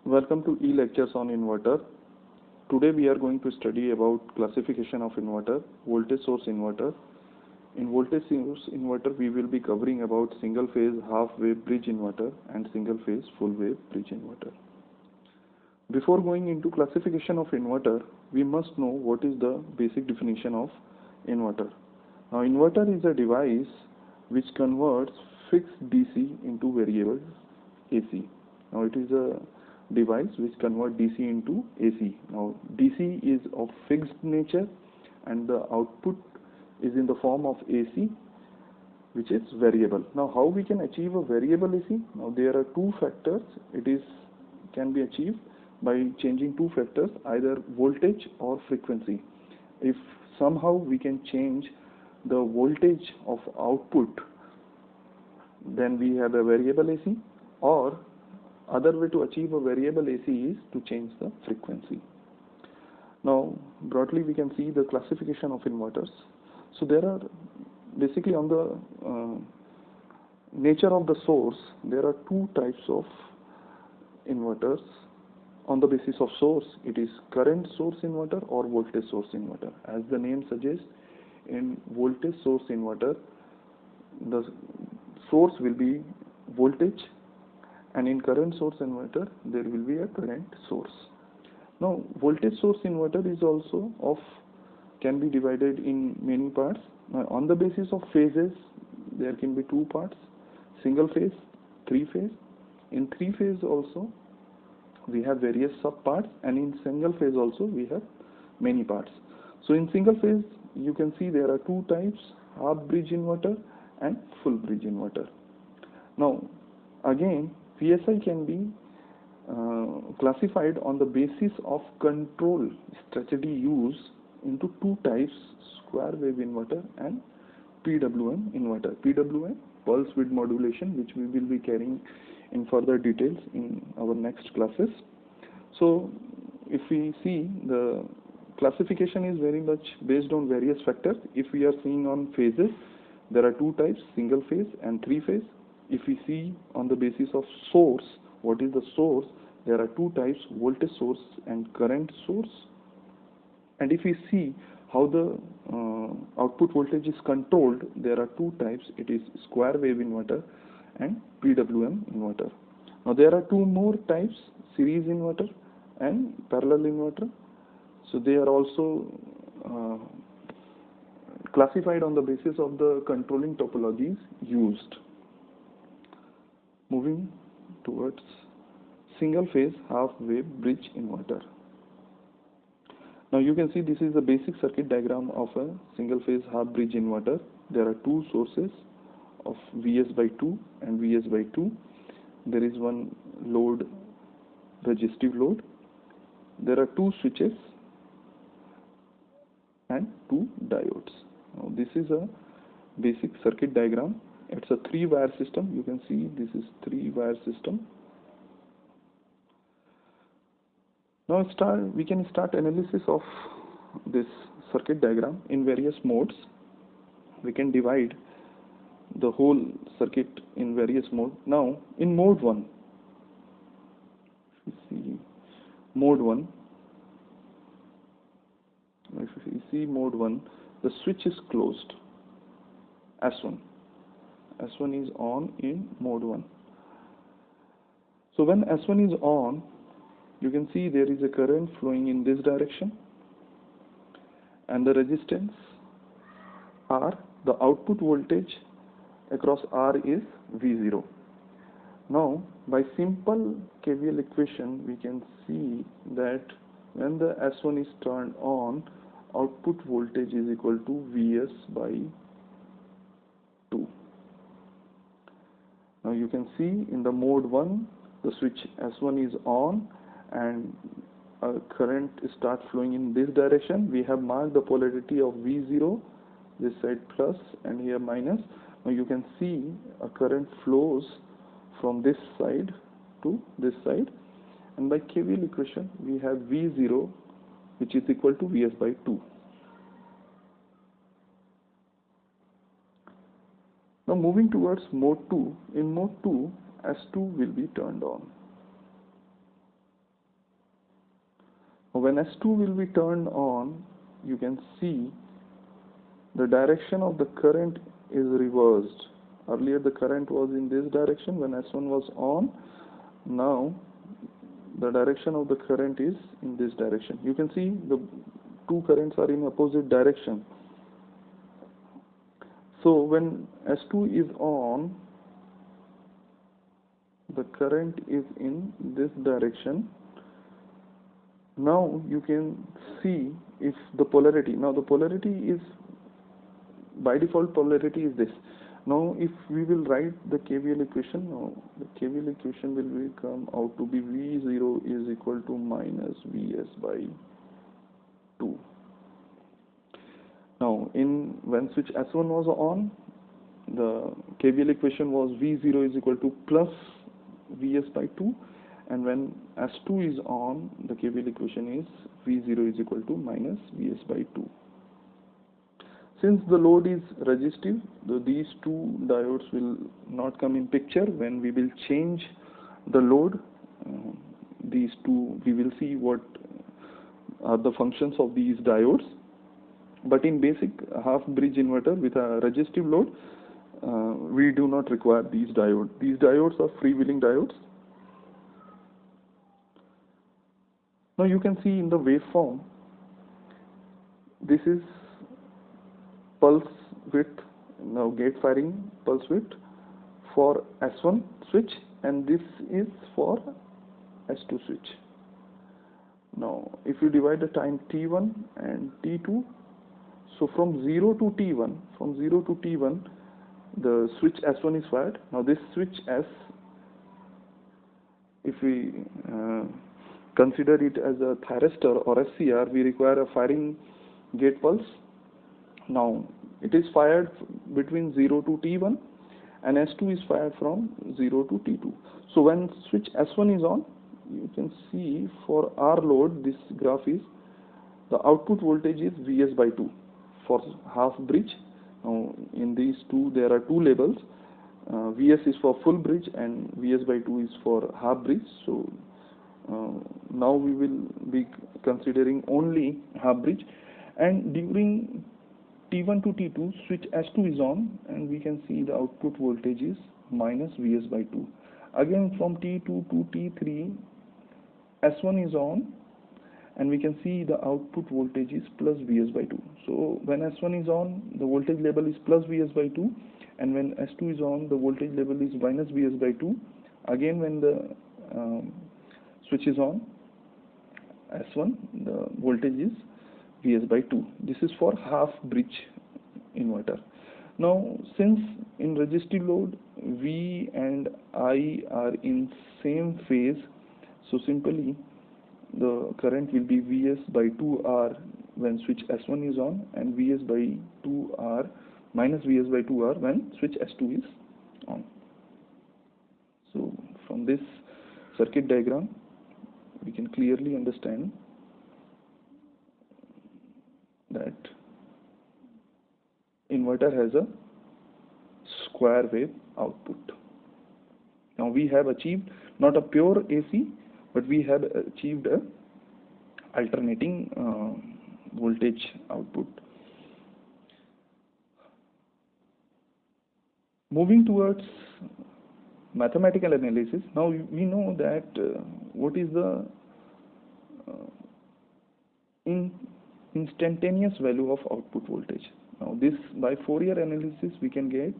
Welcome to e-lectures on inverter. Today we are going to study about classification of inverter, voltage source inverter. In voltage source inverter we will be covering about single phase half wave bridge inverter and single phase full wave bridge inverter. Before going into classification of inverter, we must know what is the basic definition of inverter. Now inverter is a device which converts fixed DC into variable AC. Now it is a device which convert DC into AC. Now DC is of fixed nature and the output is in the form of AC, which is variable. Now how we can achieve a variable AC? Now there are two factors. Can be achieved by changing two factors, either voltage or frequency. If somehow we can change the voltage of output, then we have a variable AC, or other way to achieve a variable AC is to change the frequency. Now broadly we can see the classification of inverters. So there are basically on the nature of the source, there are two types of inverters. On the basis of source, it is current source inverter or voltage source inverter. As the name suggests, in voltage source inverter, the source will be voltage, and in current source inverter there will be a current source. Now voltage source inverter is also can be divided in many parts. Now, on the basis of phases, there can be two parts: single phase, three phase. In three phase also we have various sub parts, and in single phase also we have many parts. So in single phase you can see there are two types: half bridge inverter and full bridge inverter. Now again, PSI can be classified on the basis of control strategy used into two types: square wave inverter and PWM inverter. PWM, pulse width modulation, which we will be carrying in further details in our next classes. So if we see, the classification is very much based on various factors. If we are seeing on phases, there are two types: single phase and three phase. If we see on the basis of source, what is the source, there are two types: voltage source and current source. And if we see how the output voltage is controlled, there are two types: it is square wave inverter and PWM inverter. Now there are two more types: series inverter and parallel inverter. So they are also classified on the basis of the controlling topologies used. Moving towards single phase half wave bridge inverter. Now you can see this is the basic circuit diagram of a single phase half bridge inverter. There are two sources of Vs/2 and Vs/2. There is one load, resistive load. There are two switches and two diodes. Now this is a basic circuit diagram. It's a three-wire system. You can see this is three-wire system. Now we can start analysis of this circuit diagram in various modes. We can divide the whole circuit in various modes. Now in mode 1, if you see mode 1, the switch is closed, S1 is on in mode 1. So when S1 is on, you can see there is a current flowing in this direction, and the resistance R, the output voltage across R is V0. Now by simple KVL equation we can see that when the S1 is turned on, output voltage is equal to Vs/2. Now you can see in the mode 1, the switch S1 is on and current starts flowing in this direction. We have marked the polarity of V0, this side plus and here minus. Now you can see a current flows from this side to this side, and by KVL equation we have V0, which is equal to Vs/2. Now moving towards mode 2, in mode 2, S2 will be turned on. When S2 will be turned on, you can see the direction of the current is reversed. Earlier the current was in this direction when S1 was on. Now the direction of the current is in this direction. You can see the two currents are in opposite direction. So when S2 is on, the current is in this direction. Now you can see if the polarity, now the polarity is, by default polarity is this. Now if we will write the KVL equation, now the KVL equation will come out to be V0 is equal to minus Vs by 2. Now when switch S1 was on, the KVL equation was V0 is equal to plus Vs by 2, and when S2 is on, the KVL equation is V0 is equal to minus Vs by 2. Since the load is resistive, these two diodes will not come in picture. When we will change the load, these two, we will see what are the functions of these diodes. But in basic half bridge inverter with a resistive load, we do not require these diodes. These diodes are freewheeling diodes. Now you can see in the waveform, this is pulse width, now gate firing pulse width for S1 switch, and this is for S2 switch. Now if you divide the time T1 and T2, so from 0 to T1, the switch S1 is fired. Now this switch S, if we consider it as a thyristor or SCR, we require a firing gate pulse. Now it is fired between 0 to T1, and S2 is fired from 0 to T2. So when switch S1 is on, you can see for our load, this graph is, the output voltage is Vs by 2 for half bridge. Now in these two there are two labels. Vs is for full bridge and Vs by 2 is for half bridge. So now we will be considering only half bridge, and during T1 to T2, switch S2 is on, and we can see the output voltage is minus Vs by 2. Again from T2 to T3, S1 is on, and we can see the output voltage is plus Vs by 2. So when S1 is on, the voltage level is plus Vs by 2, and when S2 is on, the voltage level is minus Vs by 2. Again when the switch is on, S1, the voltage is Vs by 2. This is for half bridge inverter. Now since in resistive load V and I are in same phase, so simply the current will be Vs by 2R when switch S1 is on, and Vs by 2R minus Vs by 2R when switch S2 is on. So from this circuit diagram we can clearly understand that inverter has a square wave output. Now we have achieved not a pure AC, but we have achieved a alternating voltage output. Moving towards mathematical analysis, now we know that what is the instantaneous value of output voltage. Now this, by Fourier analysis, we can get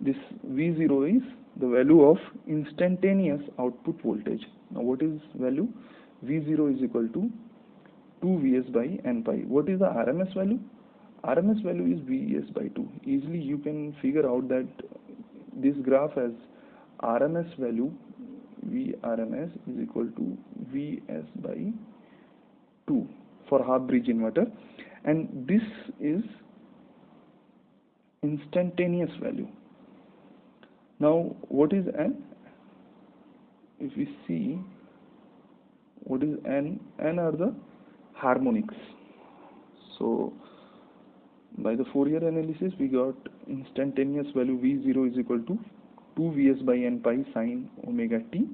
this V0 is the value of instantaneous output voltage. Now what is value? V0 is equal to 2 Vs by n pi. What is the RMS value? RMS value is Vs by 2. Easily you can figure out that this graph has RMS value, Vrms is equal to Vs by 2 for half bridge inverter, and this is instantaneous value. Now what is n? If we see what is n, n are the harmonics. So by the Fourier analysis we got instantaneous value V0 is equal to 2 Vs by n pi sine omega t,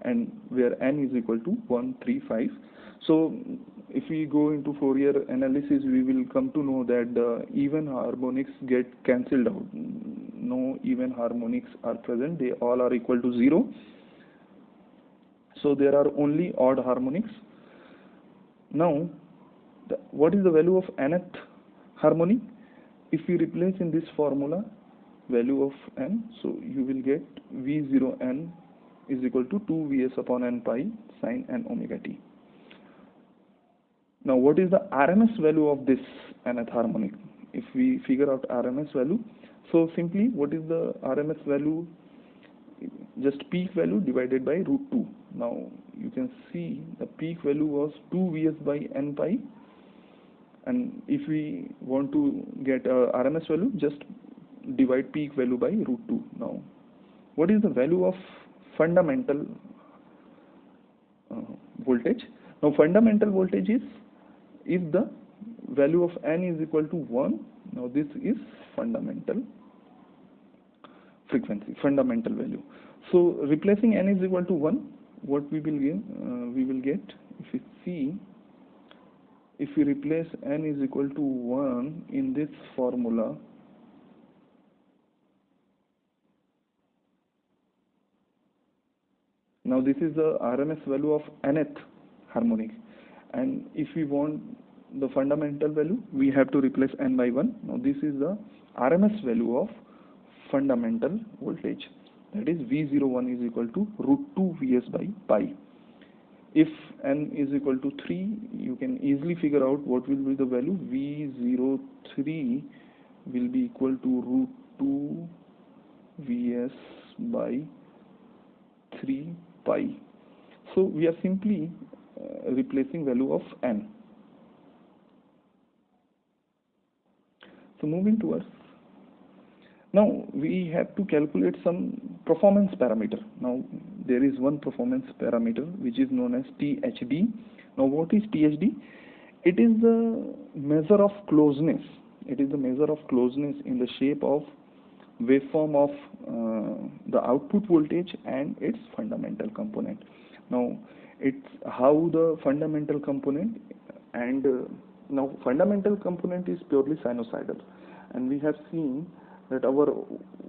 and where n is equal to 1, 3, 5. So if we go into Fourier analysis, we will come to know that the even harmonics get cancelled out. No even harmonics are present. They all are equal to 0. So there are only odd harmonics. Now, what is the value of nth harmonic? If we replace in this formula value of n, so you will get V0n is equal to 2Vs upon n pi sine n omega t. Now, what is the RMS value of this nth harmonic? If we figure out RMS value, so simply what is the RMS value? Just peak value divided by root 2. Now, you can see the peak value was 2Vs by n pi, and if we want to get RMS value, just divide peak value by root 2. Now, what is the value of fundamental voltage? Now, fundamental voltage is if the value of n is equal to 1. Now, this is fundamental frequency, fundamental value. So, replacing n is equal to 1, what we will get, if we see, if we replace n is equal to 1 in this formula, now this is the RMS value of nth harmonic, and if we want the fundamental value, we have to replace n by 1. Now this is the RMS value of fundamental voltage, that is V01 is equal to root 2 Vs by pi. If n is equal to 3, you can easily figure out what will be the value. V03 will be equal to root 2 Vs by 3 pi. So we are simply replacing value of n. So moving towards, now we have to calculate some performance parameter. Now there is one performance parameter which is known as THD. Now what is THD? It is the measure of closeness. It is the measure of closeness in the shape of waveform of the output voltage and its fundamental component. Now it's how the fundamental component and now fundamental component is purely sinusoidal, and we have seen that our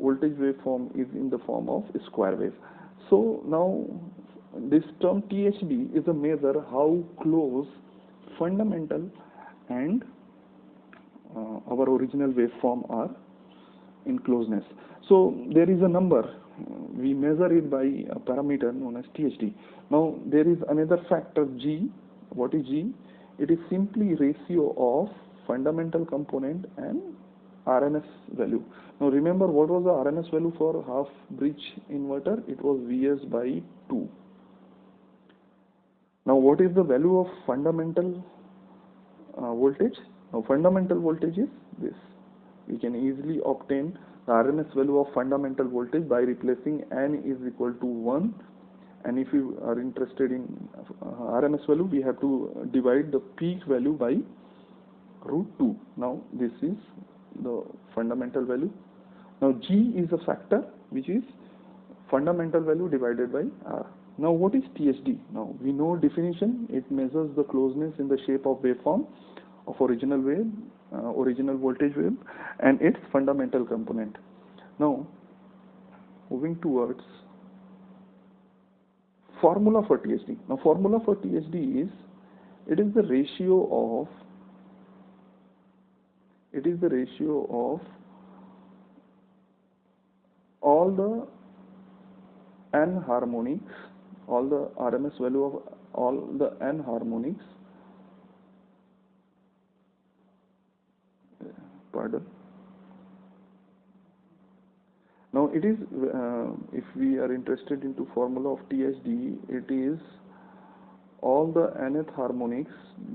voltage waveform is in the form of a square wave. So now this term THD is a measure how close fundamental and our original waveform are in closeness. So there is a number, we measure it by a parameter known as THD. Now there is another factor G. What is G? It is simply ratio of fundamental component and RMS value. Now remember, what was the RMS value for half bridge inverter? It was Vs by 2. Now what is the value of fundamental voltage? Now fundamental voltage is this. We can easily obtain the RMS value of fundamental voltage by replacing n is equal to 1, and if you are interested in RMS value, we have to divide the peak value by root 2. Now this is the fundamental value. Now G is a factor which is fundamental value divided by R. Now what is THD? Now we know definition. It measures the closeness in the shape of waveform of original wave, original voltage wave, and its fundamental component. Now moving towards formula for THD. Now formula for THD is, it is the ratio of all the n harmonics, all the RMS value of all the n harmonics, now it is if we are interested into formula of THD, it is all the nth harmonics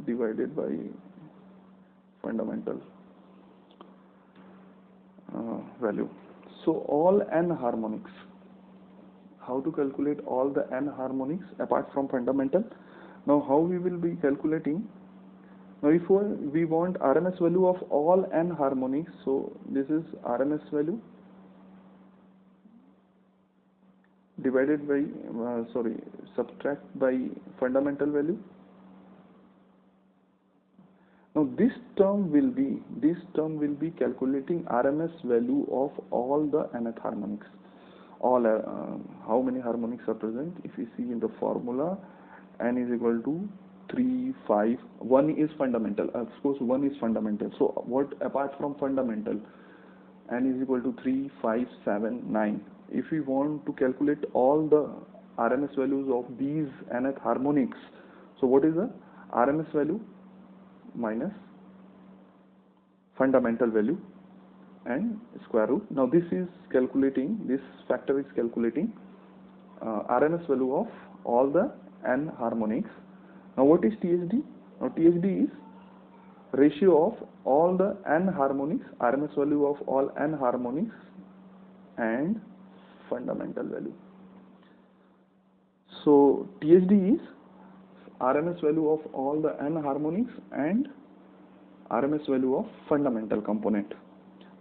divided by fundamental value. So all n harmonics, how to calculate all the n harmonics apart from fundamental? Now how we will be calculating? Now if we want RMS value of all n harmonics, so this is RMS value divided by subtract by fundamental value. Now this term will be calculating RMS value of all the nth harmonics. All how many harmonics are present? If you see in the formula, n is equal to 3, 5. 1 is fundamental. Of course, 1 is fundamental. So what apart from fundamental? N is equal to 3, 5, 7, 9. If we want to calculate all the RMS values of these nth harmonics, so what is the RMS value? Minus fundamental value and square root. Now this is calculating, this factor is calculating RMS value of all the n harmonics. Now what is THD? Now THD is ratio of all the n harmonics, RMS value of all n harmonics and fundamental value. So THD is RMS value of all the n harmonics and RMS value of fundamental component.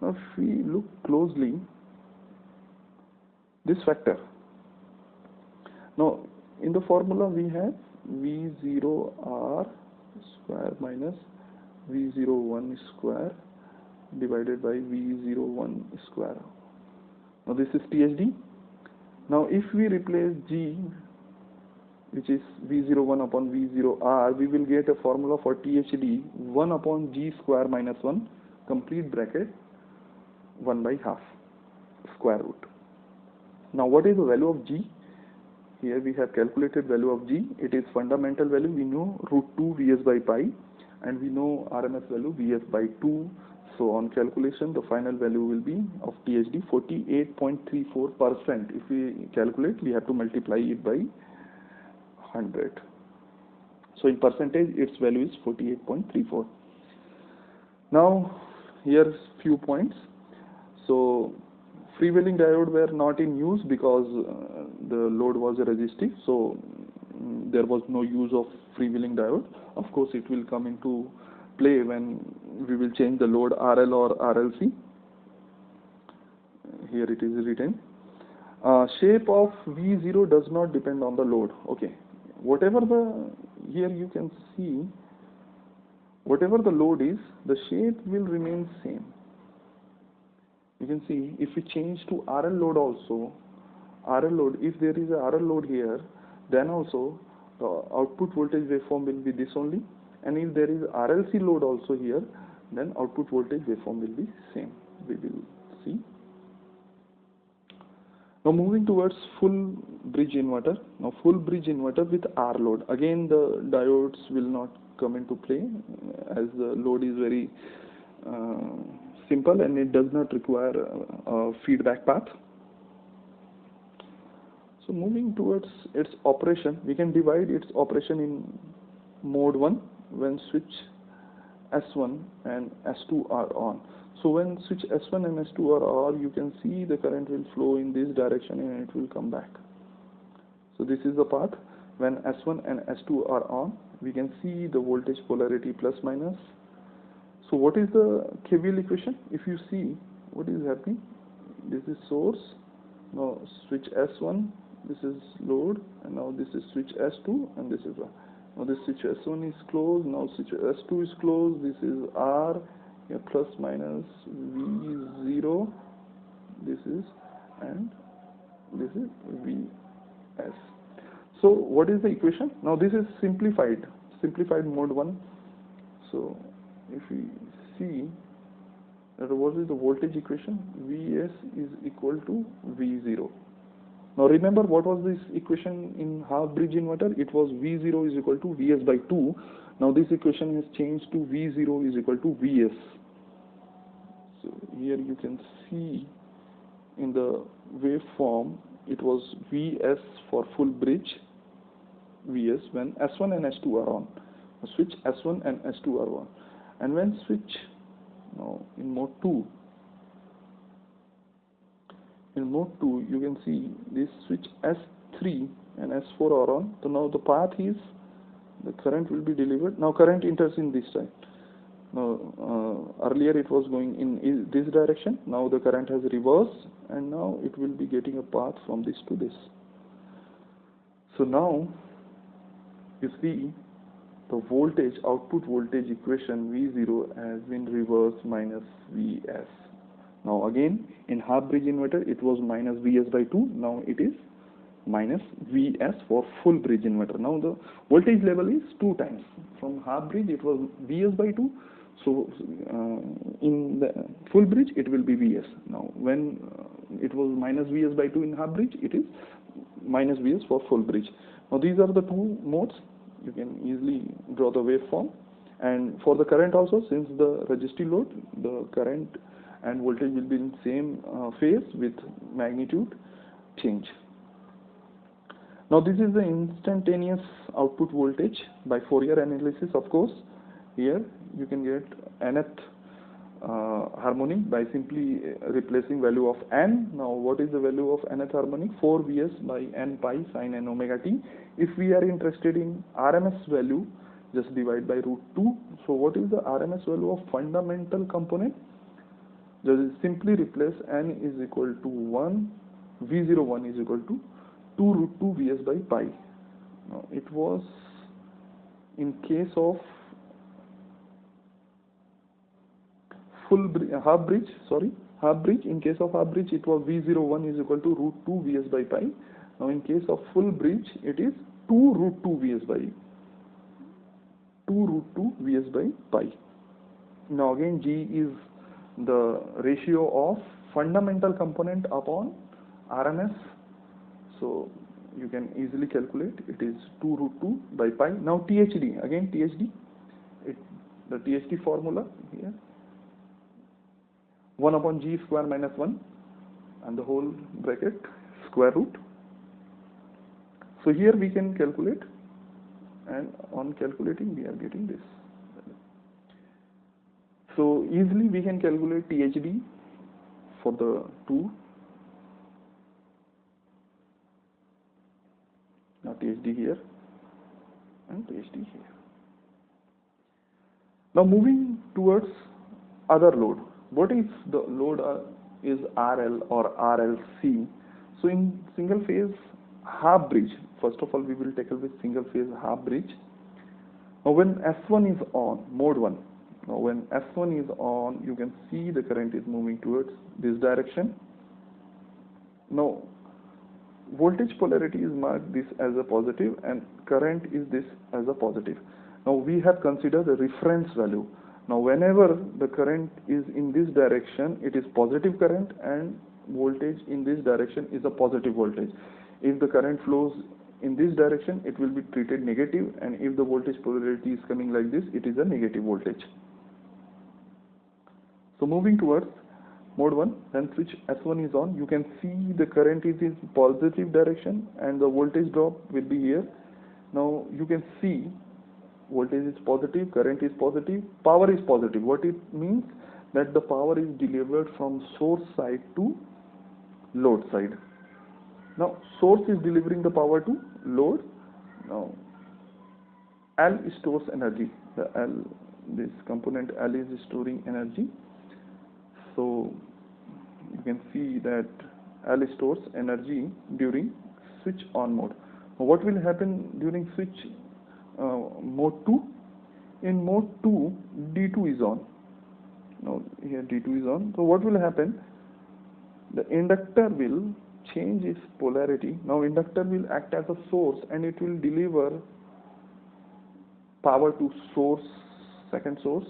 Now if we look closely, this factor, now in the formula we have V0R square minus V01 square divided by V01 square. Now this is THD. Now if we replace G, which is V01 upon V0R, we will get a formula for THD 1 upon G square minus 1 complete bracket 1 by half square root. Now what is the value of G? Here we have calculated value of G. It is fundamental value. We know root 2 Vs by pi and we know RMS value Vs by 2. So on calculation the final value will be of THD 48.34%. If we calculate, we have to multiply it by 100. So in percentage its value is 48.34. Now here's few points. So freewheeling diode were not in use because the load was resistive, so there was no use of freewheeling diode. Of course it will come into play when we will change the load RL or RLC. Here it is written. Shape of V0 does not depend on the load. Okay, whatever the, here you can see, whatever the load is, the shape will remain same. You can see if we change to RL load also, RL load, if there is a RL load here, then also the output voltage waveform will be this only, and if there is RLC load also here, then output voltage waveform will be same. We will see. Now moving towards full bridge inverter. Now full bridge inverter with R load. Again the diodes will not come into play as the load is very simple and it does not require a feedback path. So moving towards its operation, we can divide its operation in mode 1 when switch S1 and S2 are on. So when switch S1 and S2 are on, you can see the current will flow in this direction and it will come back. So this is the path. When S1 and S2 are on, we can see the voltage polarity plus minus. So what is the KVL equation? If you see what is happening, this is source, now switch S1, this is load, and now this is switch S2, and this is one. Now this switch S1 is closed, now switch S2 is closed, this is R, here plus minus V0, this is, and this is Vs. So what is the equation? Now this is simplified mode 1. So if we see that what is the voltage equation, Vs is equal to V0. Now remember what was this equation in half bridge inverter? It was V0 is equal to Vs by 2. Now this equation has changed to V0 is equal to Vs. So here you can see in the waveform it was Vs for full bridge, Vs when S1 and S2 are on. Switch S1 and S2 are on. And when switch, now in mode 2, you can see this switch S3 and S4 are on. So now the path is, the current will be delivered. Now current enters in this side. Now earlier it was going in this direction. Now the current has reversed and now it will be getting a path from this to this. So now you see the voltage, output voltage equation V0 has been reversed minus Vs. Now again, in half bridge inverter it was minus Vs by 2, now it is minus Vs for full bridge inverter. Now the voltage level is 2 times. From half bridge it was Vs by 2, so in the full bridge it will be Vs. Now when it was minus Vs by 2 in half bridge, it is minus Vs for full bridge. Now these are the two modes. You can easily draw the waveform. And for the current also, since the resistive load, the current and voltage will be in same phase with magnitude change. Now this is the instantaneous output voltage by Fourier analysis, of course. Here you can get nth harmonic by simply replacing value of n. Now what is the value of nth harmonic? 4 Vs by n pi sin n omega t. If we are interested in RMS value, just divide by root 2. So what is the RMS value of fundamental component? Just simply replace n is equal to 1, V01 is equal to 2 root 2 Vs by pi. Now it was in case of half bridge, in case of half bridge it was V01 is equal to root 2 Vs by pi. Now in case of full bridge it is 2 root 2 Vs by pi. Now again G is the ratio of fundamental component upon RMS, so you can easily calculate, it is 2 root 2 by pi. Now THD, again THD, the THD formula here, 1 upon G square minus 1 and the whole bracket square root. So here we can calculate, and on calculating we are getting this. So easily we can calculate THD for the two. Now THD here and THD here. Now moving towards other load. What if the load is RL or RLC? So in single phase half bridge, first of all we will tackle with single phase half bridge. Now when S1 is on, mode 1, now when S1 is on, you can see the current is moving towards this direction. Now voltage polarity is marked this as a positive and current is this as a positive. Now we have considered the reference value. Now whenever the current is in this direction, it is positive current, and voltage in this direction is a positive voltage. If the current flows in this direction, it will be treated negative, and if the voltage polarity is coming like this, it is a negative voltage. So moving towards mode 1, when switch S1 is on, you can see the current is in positive direction and the voltage drop will be here. Now you can see voltage is positive, current is positive, power is positive. What it means? That the power is delivered from source side to load side. Now source is delivering the power to load. Now L stores energy. The L, this component L is storing energy. So you can see that L stores energy during switch on mode. Now what will happen during switch mode 2? In mode 2, D2 is on. Now here D2 is on. So what will happen? The inductor will change its polarity. Now inductor will act as a source and it will deliver power to source, second source,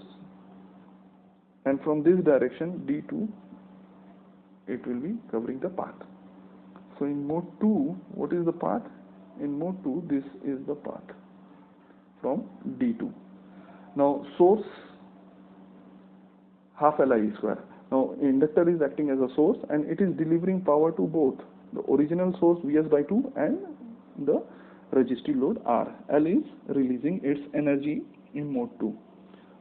and from this direction D2 it will be covering the path. So in mode 2, what is the path? In mode 2, this is the path from D2. Now source half Li square. Now inductor is acting as a source and it is delivering power to both the original source Vs by 2 and the resistive load R. L is releasing its energy in mode 2.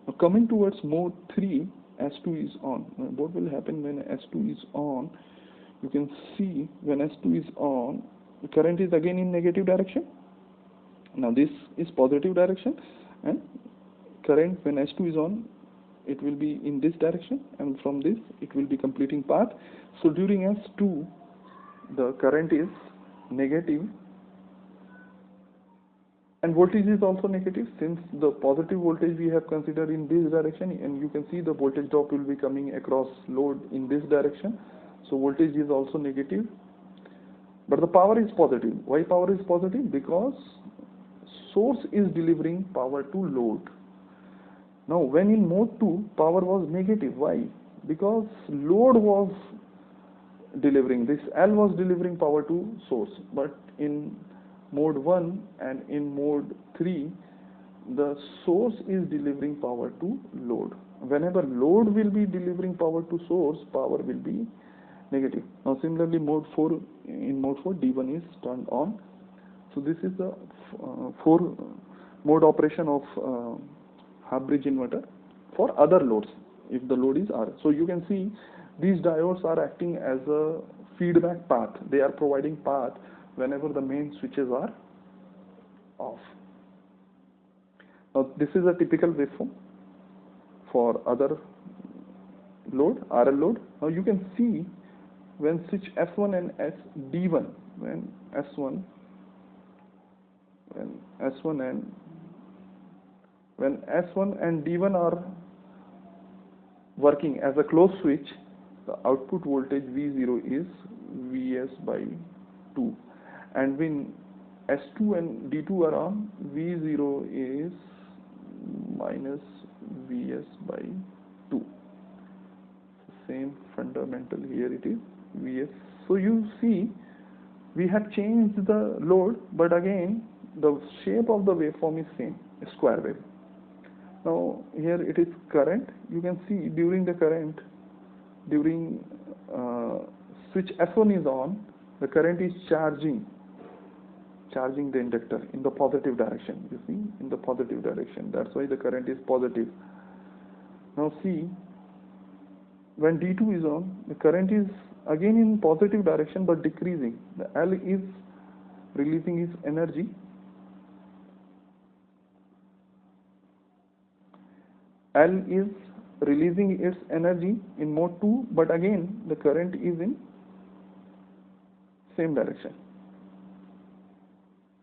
Now coming towards mode 3, S2 is on. Now, what will happen when S2 is on? You can see when S2 is on, the current is again in negative direction. Now this is positive direction, and current when S2 is on, it will be in this direction, and from this it will be completing path. So during S2 the current is negative And voltage is also negative, since the positive voltage we have considered in this direction, and you can see the voltage drop will be coming across load in this direction. So voltage is also negative, but the power is positive. Why power is positive? Because source is delivering power to load. Now when in mode 2 power was negative, why? Because load was delivering, this L was delivering power to source, but in mode 1 and in mode 3 the source is delivering power to load. Whenever load will be delivering power to source, power will be negative. Now similarly in mode 4 D1 is turned on. So this is the 4 mode operation of half bridge inverter for other loads if the load is R. So you can see these diodes are acting as a feedback path. They are providing path whenever the main switches are off. Now this is a typical waveform for other load, RL load. Now you can see when switch S1 and D1, when S1 and D1 are working as a closed switch, the output voltage V0 is Vs by 2, and when S2 and D2 are on, V0 is minus Vs by 2. Same fundamental, here it is Vs. So you see we have changed the load, but again the shape of the waveform is same, a square wave. Now here it is current. You can see during the current, during switch S1 is on, the current is charging the inductor in the positive direction. You see, in the positive direction. That's why the current is positive. Now see, when D2 is on, the current is again in positive direction but decreasing. The L is releasing its energy. L is releasing its energy in mode 2, but again the current is in same direction.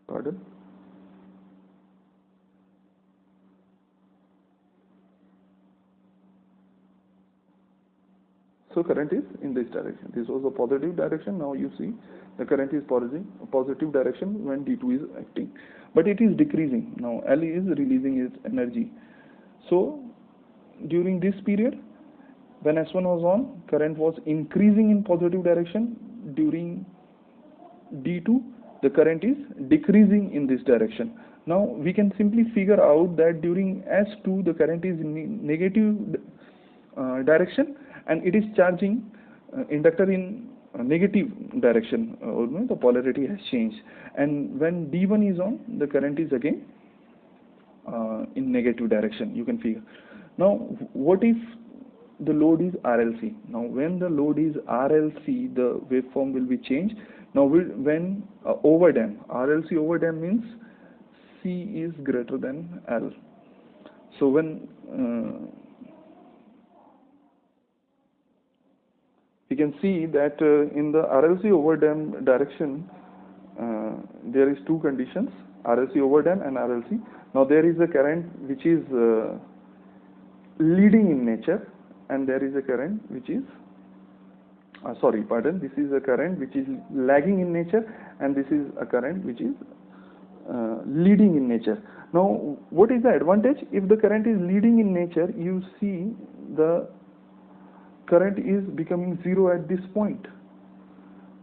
Pardon? So current is in this direction. This was a positive direction. Now you see the current is positive direction when D2 is acting, but it is decreasing. Now L is releasing its energy. So during this period, when S1 was on, current was increasing in positive direction. During D2, the current is decreasing in this direction. Now we can simply figure out that during S2 the current is in negative direction, and it is charging inductor in negative direction, the polarity has changed. And when D1 is on, the current is again in negative direction, you can figure. Now what if the load is RLC? Now when the load is RLC, the waveform will be changed. Now when overdamp, RLC overdamp means C is greater than L. So when you can see that in the RLC overdamp direction, there is two conditions, RLC overdamp and RLC. Now there is a current which is leading in nature, and there is a current which is this is a current which is lagging in nature, and this is a current which is leading in nature. Now what is the advantage? If the current is leading in nature, you see the current is becoming zero at this point.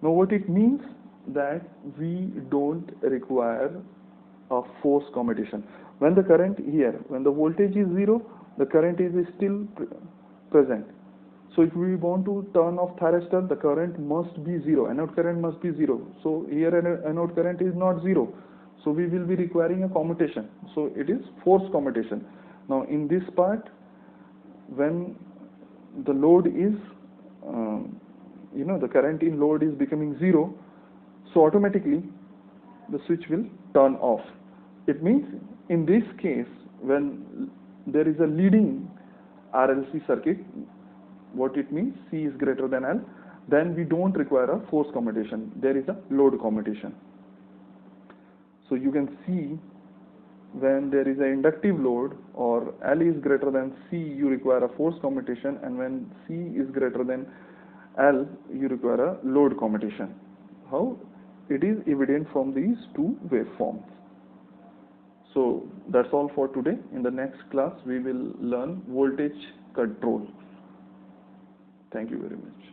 Now what it means? That we don't require a force commutation. When the current here, when the voltage is zero, the current is still present. So if we want to turn off thyristor, the current must be zero, anode current must be zero. So here anode current is not zero, so we will be requiring a commutation. So it is force commutation. Now in this part, when the load is the current in load is becoming zero, so automatically the switch will turn off. It means in this case, when there is a leading RLC circuit, what it means, C is greater than L, then we don't require a force commutation. There is a load commutation. So you can see when there is an inductive load or L is greater than C, you require a force commutation, and when C is greater than L, you require a load commutation. How? It is evident from these two waveforms. So that's all for today. In the next class, we will learn voltage control. Thank you very much.